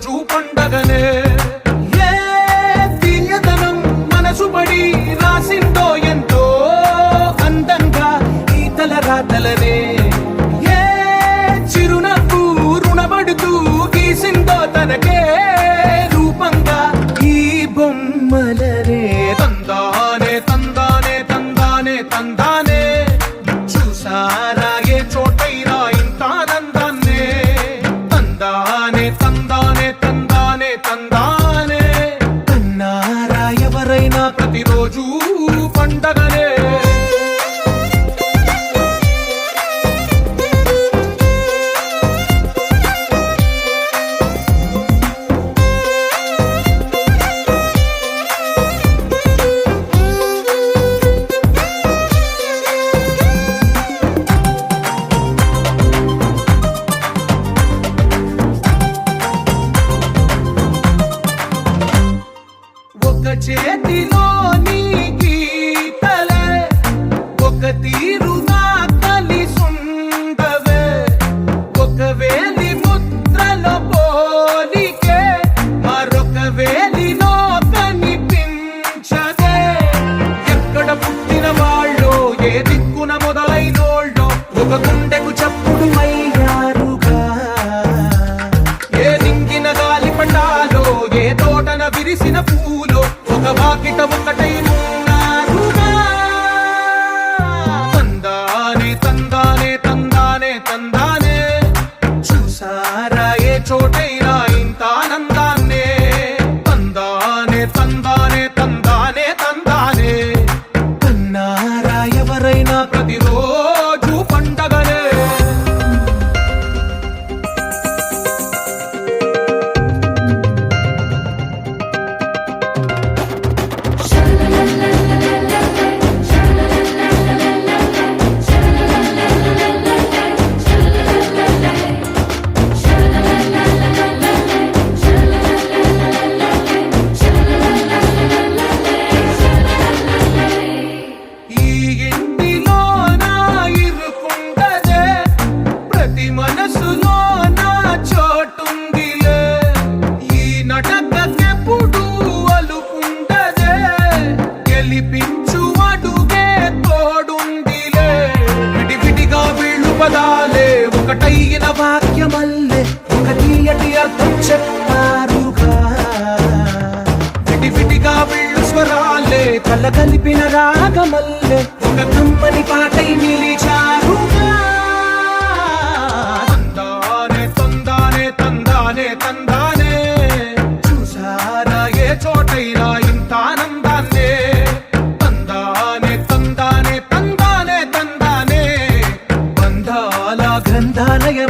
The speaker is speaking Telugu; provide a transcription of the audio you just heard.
ప్రతిరోజు పండగనే. ఏ తీయదనం మనసుబడి రాసిందో ఎంతో అందంగా ఈ తలరాతలనే. ఏ చిరునవ్వు రుణపడుతూ గీసిందో తనకే రూపంగా ఈ బొమ్మలనే. తందానే తందానే తందానే తందానే చూసారా ఏ చోటైనా ఇంత ఆనందాన్నే. తందానే తందానే తందానే తందానే అన్నారా ఎవరైనా ప్రతిరోజు పండగనే. ఒక చేతిలో నీ గీతలే ఒక తీరుగా కలిసుండవే. ఒక వేలి ముద్రలో పోలికే మరొక వేలిలో కనిపించదే. ఎక్కడ పుట్టిన వాళ్ళో ఏ దిక్కున మొదలైనోళ్ళో ఒక గుండెకు చప్పుడు అయ్యారుగా. ఏ దింగిన గాలి పటాలో ఏ తోటన విరిసిన పూలో ఒక వాకిట ఒకటై ఉన్నారుగా. తందానే తందానే తందానే తందానే చూసారా ఏ చోటైనా ఇంత ఆనందాన్నే. తందానే తందానే తందానే తందానే అన్నారా ఎవరైనా ప్రతిరోజు పండగనే. ఈ ఇంటిలో నా ఇరుకుండదే ప్రతి మనసులో నా చోటుందిలే. ఈ నటకెప్పుడు అలుకుండదే గెలిపించు అడుగే తోడుందిలే. విడివిడిగా వీళ్ళు పదాలే ఒకటైన వాక్యమల్లే ఒక తీయటి అర్థం చెప్పారుగా. విడివిడిగా వీళ్ళు స్వరాలే కల కలిపిన రాగమల్లే ఒక కమ్మని పాటై నిలిచారుగా. తందానే తందానే తందానే తందానే చూసారా ఏ చోటైనా ఇంత ఆనందాన్నే. తందానే తందానే తందానే తందానే బంధాల గ్రంథాలయం